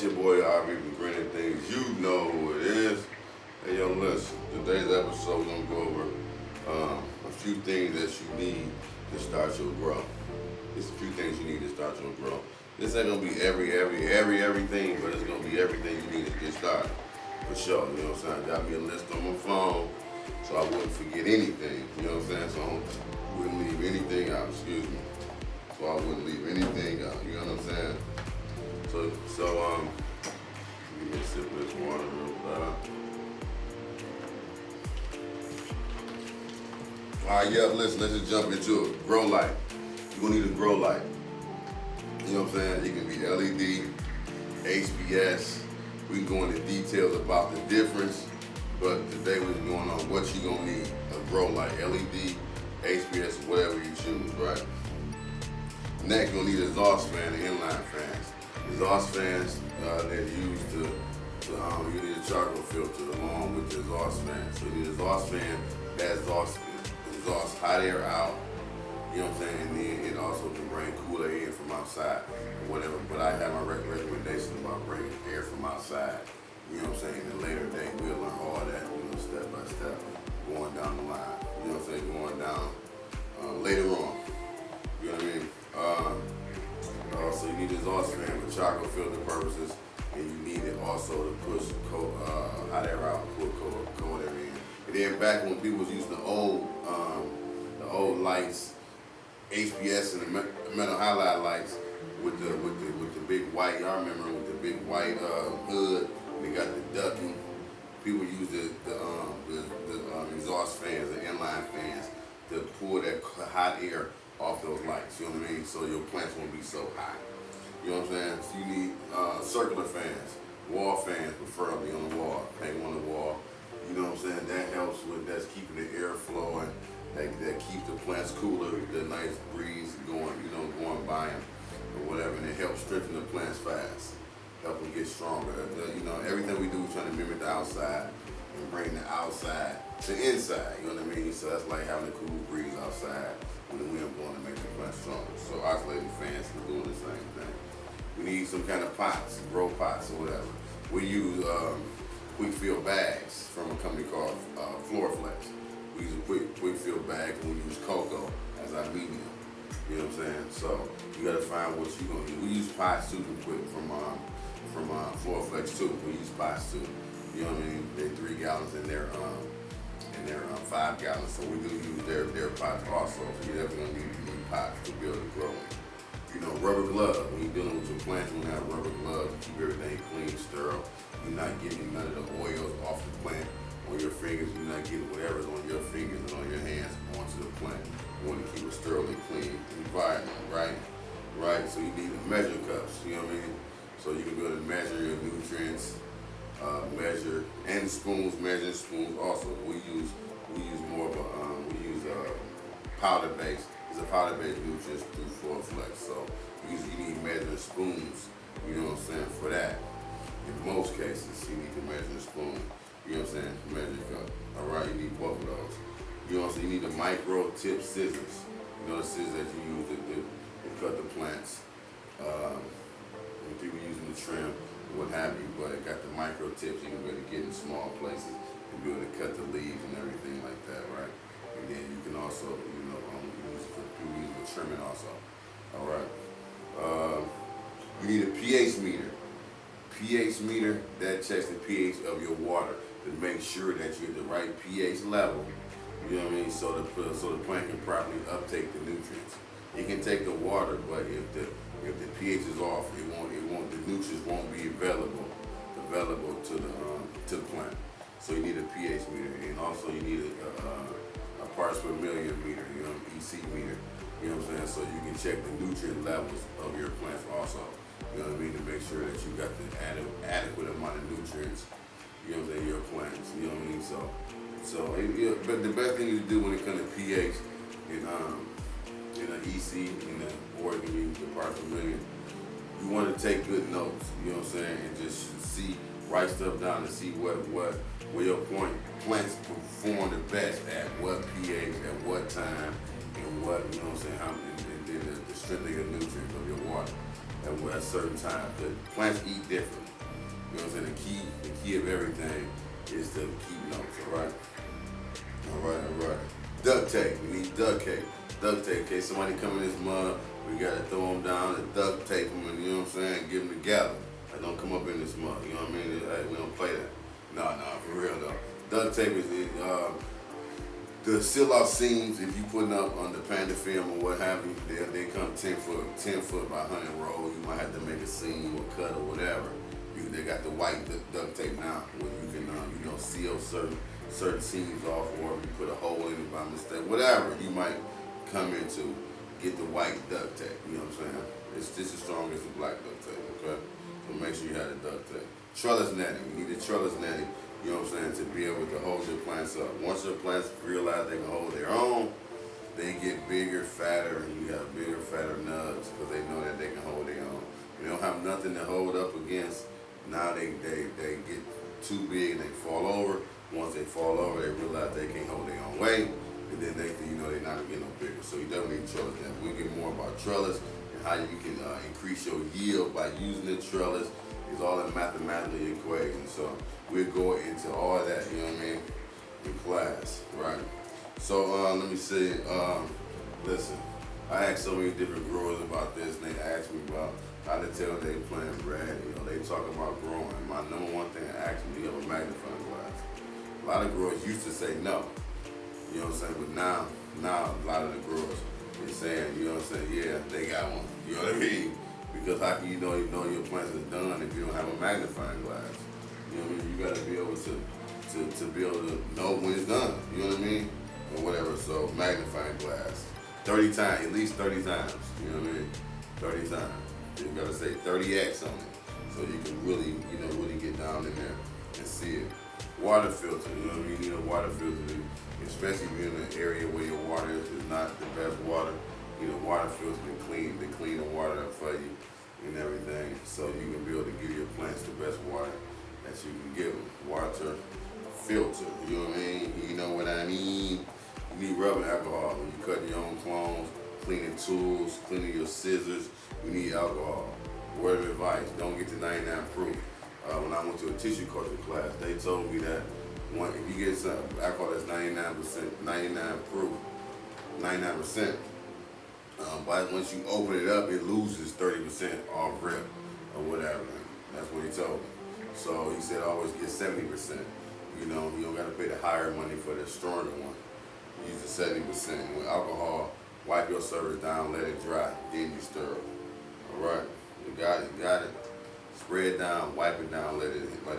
It's your boy RV from Grinning Things. You know who it is. Hey, yo, listen. Today's episode, we're going to go over a few things that you need to start your grow. There's a few things you need to start your grow. This ain't going to be everything, but it's going to be everything you need to get started. For sure, you know what I'm saying? I got me a list on my phone so I wouldn't forget anything, you know what I'm saying? So I wouldn't leave anything out, excuse me. So I wouldn't leave anything out, you know what I'm saying? So give me a sip of this water real fast. Alright, yeah, listen, let's just jump into it. Grow light. You're gonna need a grow light. You know what I'm saying? It can be LED, HPS. We can go into details about the difference, but today we're going on what you're gonna need. A grow light, LED, HPS, whatever you choose, right? Next, you're gonna need an exhaust fan and inline fans. Exhaust fans they're used to you need a charcoal filter along with the exhaust fan. So you need an exhaust fan that exhausts hot air out, you know what I'm saying, and then it also can bring cooler air from outside or whatever. But I have my recommendation about bringing air from outside, you know what I'm saying. In the later day, we'll learn all that, you know, step by step, going down the line, you know what I'm saying, going down later on, you know what I mean. So you need an exhaust fan for charcoal filter purposes, and you need it also to push hot air out, pull cold air in. And then back when people was using the old lights, HPS and the metal halide lights with the big white. Y'all remember with the big white hood? And they got the ducting. People use the exhaust fans, the inline fans, to pull that hot air off those lights, you know what I mean? So your plants won't be so hot. You know what I'm saying? So you need circular fans, wall fans preferably on the wall, hang on the wall. You know what I'm saying? That helps with, that's keeping the air flowing, that keeps the plants cooler, the nice breeze going, you know, going by them or whatever, and it helps strengthen the plants fast, help them get stronger. You know, everything we do, we're trying to mimic the outside and bring the outside to inside, you know what I mean? So that's like having a cool breeze outside when the wind blowing to make the plants stronger. So oscillating fans are doing the same thing. We need some kind of pots, grow pots or whatever. We use quick fill bags from a company called Floraflex. We use a quick fill bag, and we use cocoa as our medium. You know what I'm saying? So you gotta find what you're gonna use. We use pots too from Floraflex too. We use pots too. You know what I mean? They're 3 gallons and they're 5 gallons. So we do use their pots also. So you're definitely gonna need pots to be able to grow. You know, rubber gloves. When you're dealing with your plants, you have rubber gloves to keep everything clean, sterile. You're not getting none of the oils off the plant on your fingers. You're not getting whatever's on your fingers and on your hands onto the plant. You want to keep a sterile and clean environment, right? Right? So you need measure cups, you know what I mean? So you can be able to measure your nutrients, measure, and spoons, measuring spoons also. We use more of a powder base. It's a powder-based nutrients through Floraflex. So you need measuring spoons, you know what I'm saying, for that. In most cases, you need to measure a spoon, you know what I'm saying, measure cup. All right, you need both of those. You know what I'm saying, you need the micro tip scissors. You know the scissors that you use to cut the plants. People using the trim, what have you, but it got the micro tips you can really get in small places and be able to cut the leaves and everything like that, right? And then you can also, you know, use it for trimming also. All right. You need a pH meter. pH meter that checks the pH of your water to make sure that you're at the right pH level. You know what I mean? So the plant can properly uptake the nutrients. It can take the water, but if the pH is off, the nutrients won't be available to the plant. So you need a pH meter, and also you need a parts per million meter, you know, EC meter. You know what I'm saying? So you can check the nutrient levels of your plants also. You know what I mean? To make sure that you got the adequate amount of nutrients, you know what I'm saying, your plants. You know what I mean? But the best thing to do when it comes to pH in an EC, or you can use the parts per million, you want to take good notes, you know what I'm saying, and just write stuff down and see where your plants perform the best at what pH, at what time, and what, you know what I'm saying, and then the strength of your nutrients of your water at certain times. The plants eat different. You know what I'm saying? The key of everything is to keep notes, alright? Alright. Duct tape. We need duct tape. Duct tape. In case somebody come in this mud, we gotta throw them down and duct tape them, and you know what I'm saying? Give them together. Like, don't come up in this mud. You know what I mean? Hey, we don't play that. No, for real though. Duct tape is the seal off seams. If you putting up on the panda film or what have you, they come 10 foot by 100 roll. You might have to make a seam or cut or whatever. They got the white duct tape now, where you can seal certain seams off, or if you put a hole in it by mistake, whatever you might come into, get the white duct tape. You know what I'm saying? It's just as strong as the black duct tape. Okay, so make sure you have the duct tape. Trellis netting. You need the trellis netting. You know what I'm saying, to be able to hold your plants up. Once your plants realize they can hold their own, they get bigger, fatter, and you have bigger, fatter nugs because they know that they can hold their own. They don't have nothing to hold up against. Now they get too big and they fall over. Once they fall over, they realize they can't hold their own weight, and then they're not gonna get no bigger. So you definitely need trellis netting. We get more about trellis and how you can increase your yield by using the trellis. It's all in mathematical equations. So we'll go into all that, you know what I mean, in class, right? So let me see. Listen, I asked so many different growers about this, and they asked me about how to tell they plant red. They talk about growing. My number one thing I asked them, do you have a magnifying glass? A lot of growers used to say no. You know what I'm saying? But now a lot of the growers is saying, you know what I'm saying, yeah, they got one. You know what I mean? Because how can you know your plants is done if you don't have a magnifying glass? You know what I mean? You got to be able to be able to know when it's done. You know what I mean? Or whatever. So magnifying glass, 30 times, at least 30 times. You know what I mean? 30 times. You got to say 30x on it, so you can really get down in there and see it. Water filter. You know what I mean? You need a water filter, especially if you're in an area where your water is not the best water. You know, water filter to clean the water up for you and everything, so you can be able to give your plants the best water that you can give them. Water filter, you know what I mean? You know what I mean? You need rubbing alcohol when you cut your own clones, cleaning tools, cleaning your scissors. You need alcohol. Word of advice: don't get to 99 proof. When I went to a tissue culture class, they told me that if you get some alcohol that's 99 proof, 99%. But once you open it up, it loses 30% off rip or whatever. That's what he told me. So he said always get 70%. You don't got to pay the higher money for the stronger one. Use the 70%. With alcohol, wipe your surface down, let it dry, then you stir it. All right, you got it. Spray it down, wipe it down, let it dry,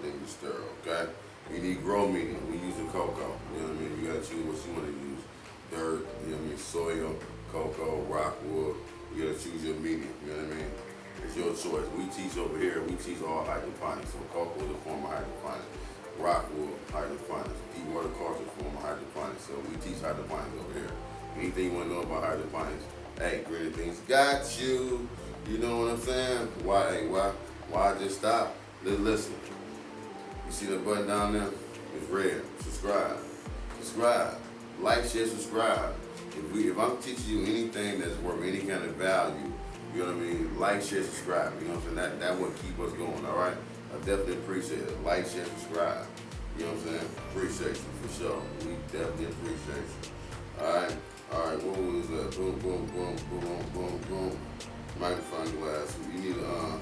then you stir. Okay. You need grow medium. We using cocoa. You know what I mean? You got to choose what you want to use. Dirt. You know what I mean? Soil. Cocoa, rockwood, you gotta choose your medium, you know what I mean? It's your choice. We teach over here, we teach all hydroponics. So cocoa is a form of hydroponics. Rockwood, hydroponics. Deep water culture is a form of hydroponics. So we teach hydroponics over here. Anything you wanna know about hydroponics, hey, Greater Things got you. You know what I'm saying? Why just stop? Listen. You see the button down there? It's red. Subscribe. Like, share, subscribe. If I'm teaching you anything that's worth any kind of value, you know what I mean? Like, share, subscribe. You know what I'm saying? That would keep us going, all right? I definitely appreciate it. Like, share, subscribe. You know what I'm saying? Appreciate you for sure. We definitely appreciate you. All right, what was that? Boom. Magnifying glass. You need a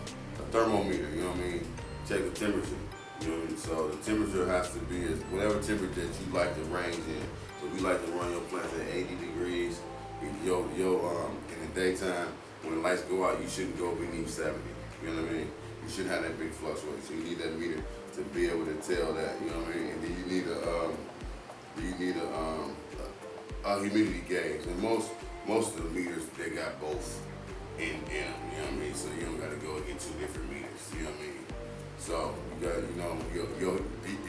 thermometer, you know what I mean? Check the temperature. You know what I mean? So the temperature has to be whatever temperature that you like to range in. So we like to run your plants at 80 degrees. In the daytime, when the lights go out, you shouldn't go beneath 70. You know what I mean? You shouldn't have that big fluctuation. So you need that meter to be able to tell that. You know what I mean? And then you need a humidity gauge. And most of the meters, they got both in them. You know what I mean? So you don't got to go and get two different meters. You know what I mean? So you got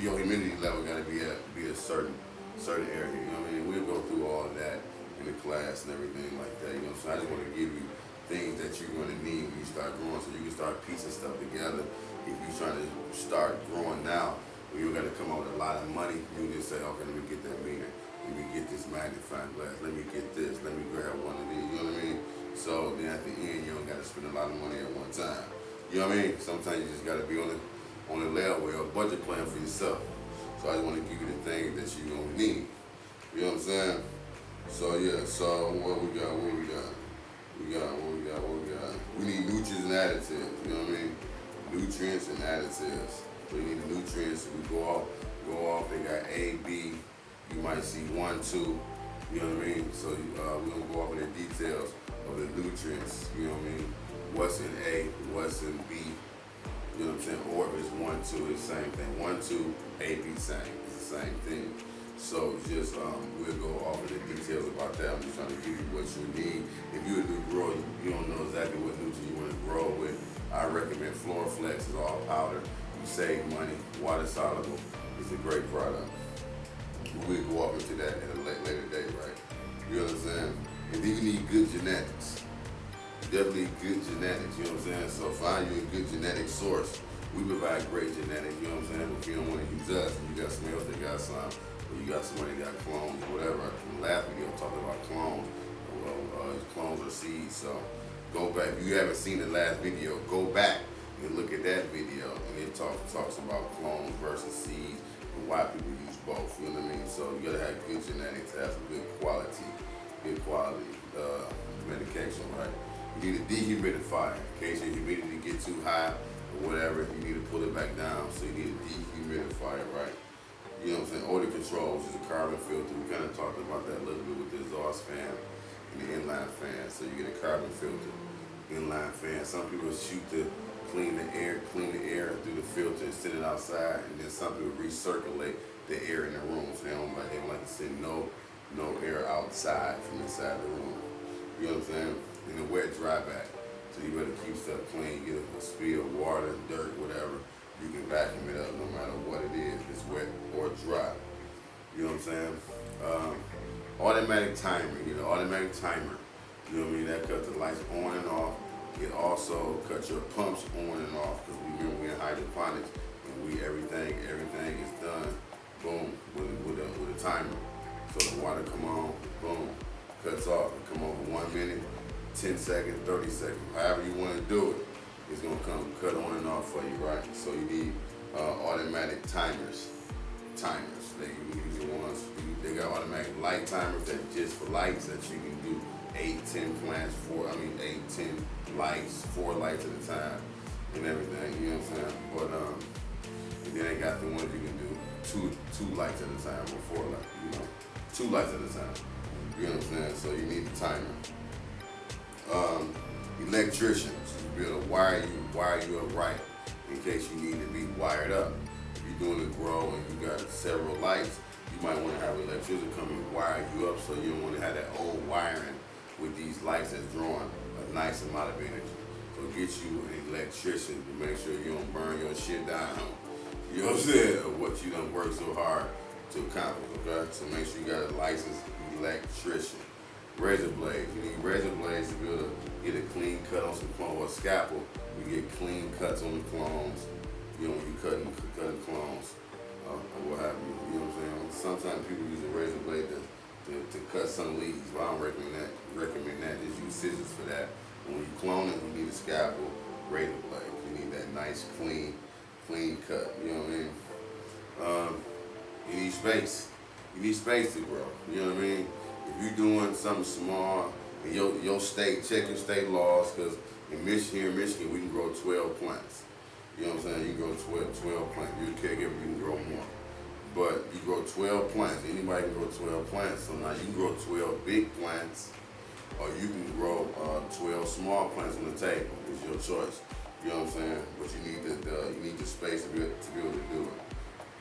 your humidity level got to be a certain area. You know what I mean? We'll go through all of that in the class and everything like that. You know, so I just want to give you things that you're going to need when you start growing, so you can start piecing stuff together. If you're trying to start growing now, you got to come up with a lot of money. You can just say, okay, let me get that meter. Let me get this magnifying glass. Let me get this. Let me grab one of these. You know what I mean? So then at the end, you don't got to spend a lot of money at one time. You know what I mean? Sometimes you just got to be on on the layaway or budget plan for yourself. So I just want to give you the things that you're going to need. You know what I'm saying? So yeah, so what we got? We need nutrients and additives, you know what I mean? Nutrients and additives. So you need the nutrients, we go off, they got A, B, you might see 1, 2, you know what I mean? So we're gonna go off in the details of the nutrients, you know what I mean? What's in A, what's in B, you know what I'm saying? Or if it's 1, 2, it's the same thing. 1, 2, A, B, same, it's the same thing. So just we'll go off of the details about that. I'm just trying to give you what you need. If you do grow, you don't know exactly what nutrient you want to grow with. I recommend Floraflex. It's all powder. You save money. Water soluble. It's a great product. We'll go off into that in a later date, right? You know what I'm saying? And then you need good genetics. Definitely good genetics. You know what I'm saying? So find you a good genetic source. We provide great genetics. You know what I'm saying? But if you don't want to use us, and you got somebody else that got some. Or you got somebody that got clones, whatever. In the last video, I talked about clones. Well, clones are seeds. So go back. If you haven't seen the last video, go back and look at that video. And it talks about clones versus seeds and why people use both. You know what I mean? So you gotta have good genetics to have some good quality medication, right? You need a dehumidifier in case your humidity get too high or whatever. You need to pull it back down. So you need a dehumidifier, right? You know what I'm saying? Odor control, which is a carbon filter. We kind of talked about that a little bit with the exhaust fan and the inline fan. So you get a carbon filter, inline fan. Some people shoot to clean the air through the filter and send it outside, and then some people recirculate the air in the room. So they don't like to send no air outside from inside the room. You know what I'm saying? And a wet dry bag. So you better keep stuff clean. Get a spill, water, dirt, whatever. You can vacuum it up no matter what it is, if it's wet or dry. You know what I'm saying? Automatic timer, automatic timer. You know what I mean? That cuts the lights on and off. It also cuts your pumps on and off, because we're in hydroponics and everything is done, boom, with a timer. So the water come on, boom, cuts off. It come on for 1 minute, 10 seconds, 30 seconds, however you want to do it. It's gonna come cut on and off for you, right? So you need automatic timers. They use the ones. They got automatic light timers that just for lights that you can do 8, 10 plants, 8, 10 lights, 4 lights at a time, and everything. You know what I'm saying? But and then they got the ones you can do two lights at a time or 4 lights. 2 lights at a time. You know what I'm saying? So you need the timer. Electricians, you be able to wire you up right in case you need to be wired up. If you're doing a grow and you got several lights, you might want to have an electrician come and wire you up, so you don't want to have that old wiring with these lights that's drawing a nice amount of energy. So get you an electrician to make sure you don't burn your shit down. You know what I'm saying? Or what you done worked so hard to accomplish, okay? So make sure you got a licensed electrician. Razor blades. You need razor blades to be able to get a clean cut on some clones, or a scalpel. You get clean cuts on the clones. You know, when you cutting clones, or what have you. You know what I'm saying? Sometimes people use a razor blade to cut some leaves, but I don't recommend that. Just use scissors for that. When you clone it, you need a scalpel, razor blade. You need that nice, clean cut. You know what I mean? You need space. You need space to grow. You know what I mean? If you're doing something small, in your state, check your state laws, because here in Michigan, we can grow 12 plants. You know what I'm saying? You can grow 12 plants. If you're a caregiver, you can grow more. But you grow 12 plants. Anybody can grow 12 plants. So now you can grow 12 big plants, or you can grow 12 small plants on the table. It's your choice. You know what I'm saying? But you need the space to be able to do it.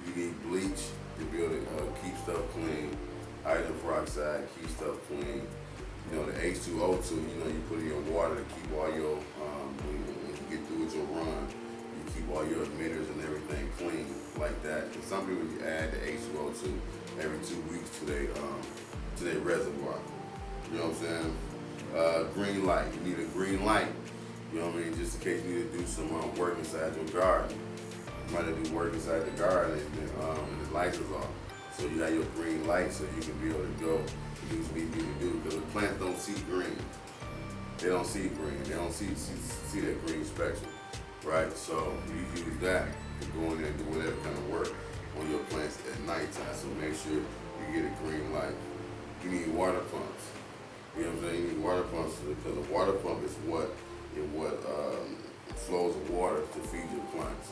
You need bleach to be able to keep stuff clean. Hydrogen peroxide, keep stuff clean. You know, the H2O2, you put in your water to keep all your, when you get through with your run, you keep all your emitters and everything clean like that. And some people add the H2O2 every 2 weeks to their reservoir. You know what I'm saying? Green light, you need a green light. You know what I mean? Just in case you need to do some work inside your garden. You might have to do work inside the garden and the lights is off. So you have your green light so you can be able to go and do what you need to do. Because the plants don't see green. They don't see green. They don't see that green spectrum, right? So you use that. to go in there and do whatever kind of work on your plants at nighttime. So make sure you get a green light. You need water pumps. You know what I'm saying? You need water pumps because a water pump is what flows of water to feed your plants.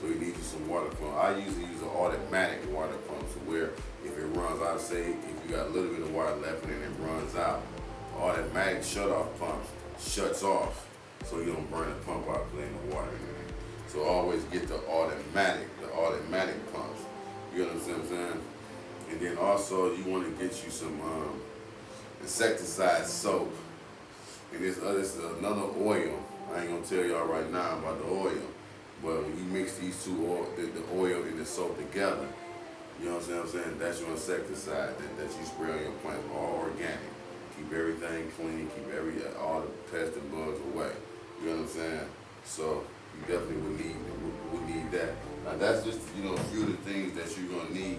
So you need you some water pump. I usually use an automatic water pump, so where if it runs out, say if you got a little bit of water left and then it runs out, automatic shut-off pumps shuts off, so you don't burn the pump out because ain't no water in there. So always get the automatic pumps. You understand what I'm saying? And then also you want to get you some Insecticide Soap. And this another oil. I ain't gonna tell y'all right now about the oil, but when you mix these two the oil and the soap together, you know what I'm saying? That's your insecticide that you spray on your plants, all organic. Keep everything clean, keep all the pests and bugs away. You know what I'm saying? So you definitely would need that. Now that's just a few of the things that you're gonna need.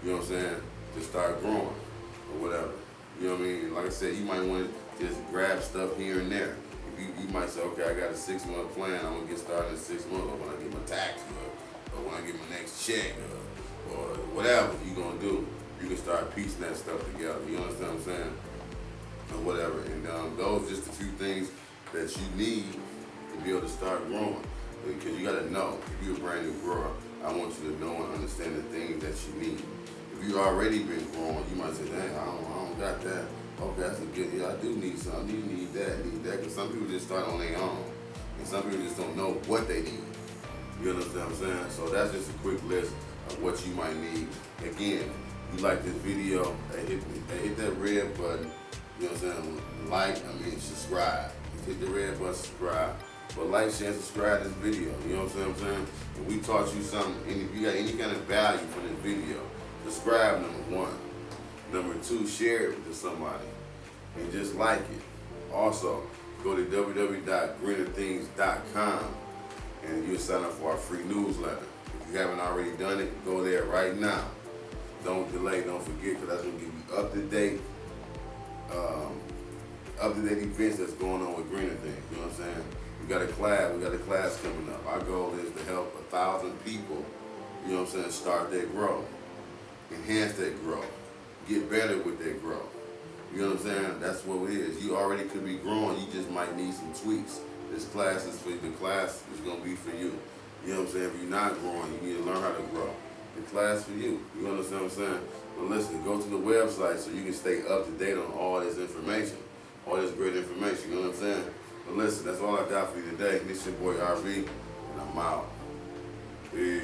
You know what I'm saying? To start growing or whatever. You know what I mean? Like I said, you might want to just grab stuff here and there. You might say, okay, I got a 6-month plan. I'm gonna get started in 6 months, or when I get my taxes, or when I get my next check, or whatever you're gonna do. You can start piecing that stuff together. You understand what I'm saying? Or whatever. And those are just a few things that you need to be able to start growing. Because you gotta know, if you're a brand new grower, I want you to know and understand the things that you need. If you already been growing, you might say, dang, I don't got that. Okay, that's a good, I do need something. You need that. Because some people just start on their own. And some people just don't know what they need. You understand what I'm saying? So that's just a quick list of what you might need. Again, you like this video, hit that red button. You know what I'm saying? Subscribe. Hit the red button, subscribe. But like, share, and subscribe to this video. You know what I'm saying? If we taught you something, and if you got any kind of value from this video, subscribe, number one. Number two, share it with somebody. And just like it. Also, go to www.greenerthings.com and you'll sign up for our free newsletter. If you haven't already done it, go there right now. Don't delay, don't forget, because that's going to give you up-to-date events that's going on with Greener Things. You know what I'm saying? We got a class coming up. Our goal is to help 1,000 people, you know what I'm saying, start their growth, enhance their growth, get better with their growth. You know what I'm saying? That's what it is. You already could be growing, you just might need some tweaks. This class is for you. The class is going to be for you. You know what I'm saying? If you're not growing, you need to learn how to grow. The class for you. You understand what I'm saying? But listen, go to the website so you can stay up to date on all this information. All this great information. You know what I'm saying? But listen, that's all I got for you today. This is your boy RV, and I'm out. Peace.